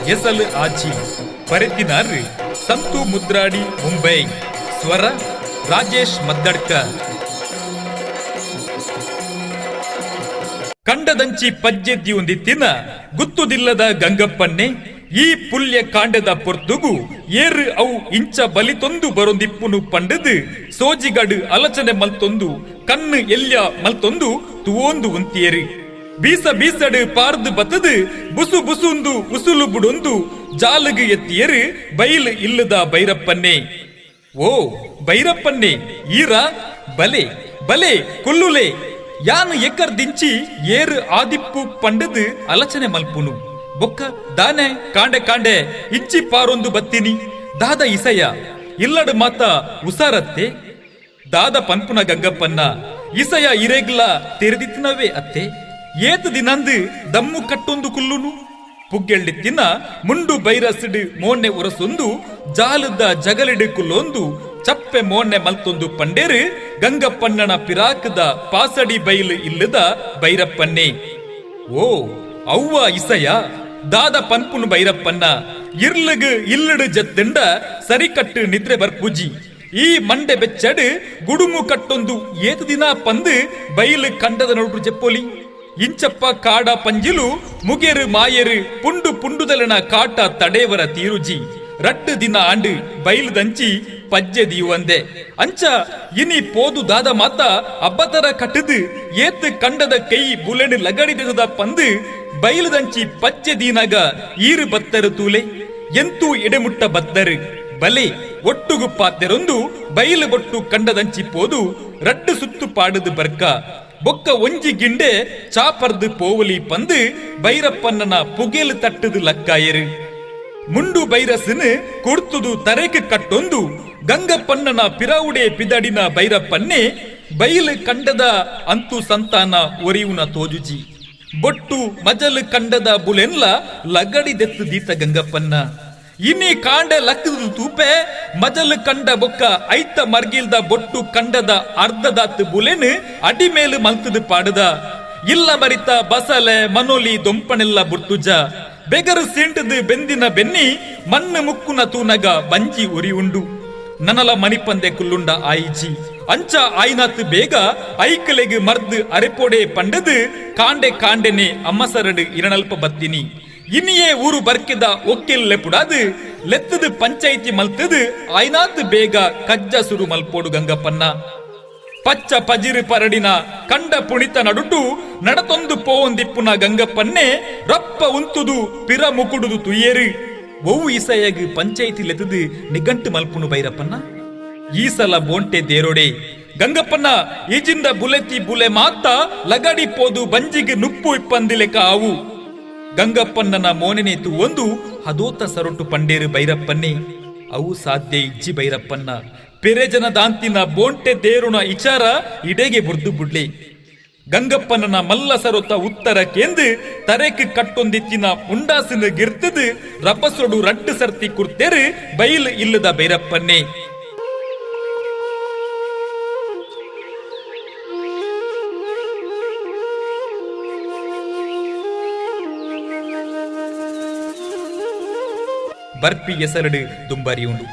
ಎಸಲು ಆಚಿ ಬರೆದಿನಾರ್ ಸಂತು ಮುದ್ರಾಡಿ ಮುಂಬೈ ಸ್ವರ ರಾಜೇಶ್ ಮದ್ದಡ್ಕ ಕಂಡದಂಚಿ ಪಜ್ಜೆದ್ದಿ ಒಂದಿತ್ತಿನ ಗುತ್ತುದಿಲ್ಲದ ಗಂಗಪ್ಪನ್ನೇ ಈ ಪುಲ್ಯ ಕಾಂಡದ ಪೊರ್ತುಗು ಏರು ಅವು ಇಂಚ ಬಲಿತೊಂದು ಬರೊಂದಿಪ್ಪುನು ಪಂಡದು ಸೋಜಿಗಡು ಅಲಚನೆ ಮಲ್ತೊಂದು ಕಣ್ಣು ಎಲ್ಯ ಮಲ್ತೊಂದು ತುವೊಂದು ಉಂತಿಯರು ಬೀಸ ಬೀಸಡು ಪಾರ್ದು ಬತ್ತದು ಬುಸು ಬುಸುಂದು ಉಸುಲು ಬುಡೊಂದು ಜಾಲಗು ಎತ್ತಿಯರು ಬೈಲು ಇಲ್ಲದ ಬೈರಪ್ಪನ್ನೇ ಓ ಬೈರಪ್ಪನ್ನೇ ಈರ ಬಲೆ ಬಲೆ ಕೊಲ್ಲುಲೆ ಯಾನು ಎಕ್ಕರ್ ದಿಂಚಿ ಏರು ಆದಿಪ್ಪು ಪಂಡದು ಅಲಚನೆ ಮಲ್ಪುನು ಬೊಕ್ಕ ದಾನೆ ಕಾಂಡೆ ಕಾಂಡೆ ಇಚ್ಚಿ ಪಾರೊಂದು ಬತ್ತಿನಿ ದಾದ ಇಸಯ ಇಲ್ಲಡು ಮಾತ ಉಸಾರತ್ತೆ ದಾದ ಪನ್ಪುನ ಗಂಗಪ್ಪನ್ನ ಇಸಯ ಇರೆಗ್ಲ ತೆರೆದಿತ್ತಿನವೇ ಅತ್ತೆ ಏತು ದಿನಂದು ದಮ್ಮು ಕಟ್ಟೊಂದು ಕುಲ್ಲುನು ಪುಗ್ಗೆಳ್ಳಿತ್ತಿನ ಮುಂಡು ಬೈರಸಿಡು ಮೋಣ್ಣೆ ಉರಸೊಂದು ಜಾಲದ ಜಗಲಿಡು ಕುಲ್ಲೊಂದು ಚಪ್ಪೆ ಮೋಣ್ಣೆ ಮಲ್ತೊಂದು ಪಂಡೇರು ಗಂಗಪ್ಪಣ್ಣನ ಪಿರಾಕದ ಪಾಸಡಿ ಬೈಲು ಇಲ್ಲದ ಬೈರಪ್ಪನ್ನೇ ಓ ಅವ್ವ ಇಸಯ ದಾದ ಪನ್ಪುನು ಬೈರಪ್ಪನ್ನ ಇರ್ಲಗು ಇಲ್ಲಡು ಜತ್ತಿಂಡ ಸರಿಕಟ್ಟು ನಿದ್ರೆ ಬರ್ಪುಜಿ ಈ ಮಂಡೆ ಬೆಚ್ಚಡು ಗುಡುಮು ಕಟ್ಟೊಂದು ಏತು ದಿನ ಪಂದು ಬೈಲು ಕಂಡದ ನೋಡ್ರು ಜೆಪ್ಪೊಲಿ ಇಂಚಪ್ಪ ಕಾಡ ಪಂಜಿಲು ಮುಗೆರು ಮಾಯರು ಪುಂಡು ಪುಂಡುದಲನ ಕಾಟ ತಡೇವರ ತೀರುಜಿ ರಟ್ಟು ದಿನ ಆಂಡು ಬೈಲು ದಂಚಿ ಪಜ್ಜೆ ದೀವಂದೆ ಅಂಚ ಇನಿ ಪೋದು ದಾದ ಮಾತ ಅಬ್ಬತರ ಕಟ್ಟದು ಏತು ಕಂಡದ ಕೈ ಬುಲೆನು ಲಗಡಿದ ಪಂದು ಬೈಲು ದಂಚಿ ಪಜ್ಜೆ ದೀನಾಗ ಈರು ಬತ್ತರು ತೂಲೆ ಎಂತೂ ಎಡೆಮುಟ್ಟ ಬತ್ತರು ಬಲೆ ಒಟ್ಟುಗು ಪಾತೆರೊಂದು ಬೈಲು ಬೊಟ್ಟು ಕಂಡದಂಚಿ ಪೋದು ರಟ್ಟು ಸುತ್ತು ಪಾಡುದು ಬರ್ಕ ಬೊಕ್ಕ ಒಂಜಿ ಗಿಂಡೆ ಚಾಪರ್ದು ಪೋವಲಿ ಪಂದು ಬೈರಪ್ಪನ್ನನ ಪುಗೇಲು ತಟ್ಟದು ಲಕ್ಕಾಯರು ಮುಂಡು ಬೈರಸನು ಕೊಡ್ತುದು ತರೇಕು ಕಟ್ಟೊಂದು ಗಂಗಪ್ಪಣ್ಣನ ಪಿರಾವುಡೆ ಪಿದಡಿನ ಬೈರಪ್ಪನ್ನೇ ಬೈಲು ಕಂಡದ ಅಂತೂ ಸಂತಾನ ಒರಿಯುನ ತೋಜುಜಿ ಬೊಟ್ಟು ಮಜಲು ಕಂಡದ ಬುಲೆನ್ಲ ಲಗಡಿದೆತ್ತು ದೀತ ಗಂಗಪ್ಪನ್ನ ಇನ್ನಿ ಕಾಂಡೆ ಲಕ್ಕದು ತೂಪೆ ಮಜಲು ಕಂಡ ಬೊಕ್ಕ ಐತ ಮರ್ಗಿಲ್ದ ಬೊಟ್ಟು ಕಂಡದ ಅರ್ಧದಾತ್ ಬುಲೆನು ಅಡಿ ಮೇಲು ಮಲ್ತದು ಪಾಡದ ಇಲ್ಲ ಮರಿತ ಬಸಲೆ ಮನೋಲಿ ದೊಂಪನೆಲ್ಲ ಬುರ್ತುಜ ಬೆಗರು ಸೀಂಟದು ಬೆಂದಿನ ಬೆನ್ನಿ ಮಣ್ಣು ಮುಕ್ಕುನ ತೂನಗ ಬಂಜಿ ಉರಿ ಉಂಡು ನನಲ ಮಣಿಪಂದೆ ಕುಲ್ಲುಂಡ ಆಯಿಜಿ ಅಂಚ ಆಯ್ನಾತ್ ಬೇಗ ಐಕಲೆಗೆ ಮರ್ದು ಅರೆಪೋಡೆ ಪಂಡದು ಕಾಂಡೆ ಕಾಂಡೆನೆ ಅಮ್ಮಸರಡು ಇರಣಲ್ಪ ಬತ್ತಿನಿ ಇನ್ನಿಯೇ ಊರು ಬರ್ಕಿದ ಒಕ್ಕೆಲ್ಲೆ ಪುಡಾದು ಲೆತ್ತದು ಪಂಚಾಯಿತಿ ಮಲ್ತದು ಆಯ್ನಾತ್ ಬೇಗ ಕಜ್ಜ ಸುರು ಮಲ್ಪೋಡು ಗಂಗಪ್ಪನ್ನ ಪಚ್ಚ ಪಜಿರು ಪರಡಿನ ಕಂಡ ಪುಣಿತ ನಡುಟು ನಡತೊಂದು ಪೋವೊಂದಿಪ್ಪುನ ಗಂಗಪ್ಪನ್ನೇ ರಪ್ಪ ಉಂತುದು ಪಿರ ಮುಕುಡುದು ತುಯ್ಯರು ಒವು ಇಸಯಗ್ ಪಂಚಾಯಿತಿ ಲೆತ್ತದು ನಿಗಂಟು ಮಲ್ಪುನು ಬೈರಪ್ಪನ್ನ ಈ ಸಲ ಬೋಂಟೆ ದೇರೋಡೆ ಗಂಗಪ್ಪನ್ನ ಈಜಿಂದ ಬುಲೆತಿ ಬುಲೆ ಮಾತ ಲಗಡಿ ಪೋದು ಬಂಜಿಗೆ ನುಪ್ಪು ಇಪ್ಪಂದಿಲೆಕ ಆವು ಗಂಗಪ್ಪಣ್ಣನ ಮೋನೆನೇತು ಒಂದು ಹದೋತ ಸರೊಟ್ಟು ಪಂಡೇರು ಬೈರಪ್ಪನ್ನೇ ಅವು ಸಾಧ್ಯ ಇಜ್ಜಿ ಬೈರಪ್ಪನ್ನ ಪೆರೆಜನ ದಾಂತಿನ ಬೋಂಟೆ ದೇರುಣ ಇಚಾರ ಇಡೆಗೆ ಬುರ್ದು ಬುಡ್ಲೆ ಗಂಗಪ್ಪನನ ಮಲ್ಲ ಸರೊತ್ತ ಉತ್ತರ ಕೇಂದು ತರೆಕ್ ಕಟ್ಟೊಂದಿತ್ತಿನ ಉಂಡಾಸಿನ ಗಿರ್ತದು ರಬ್ಬಸೊಡು ರಟ್ಟು ಸರ್ತಿ ಕುರ್ತೆರು ಬೈಲು ಇಲ್ಲದ ಬೈರಪ್ಪನ್ನೇ ಬರ್ಪಿ ಎಸರಡು ದುಂಬರಿಯುಂಡು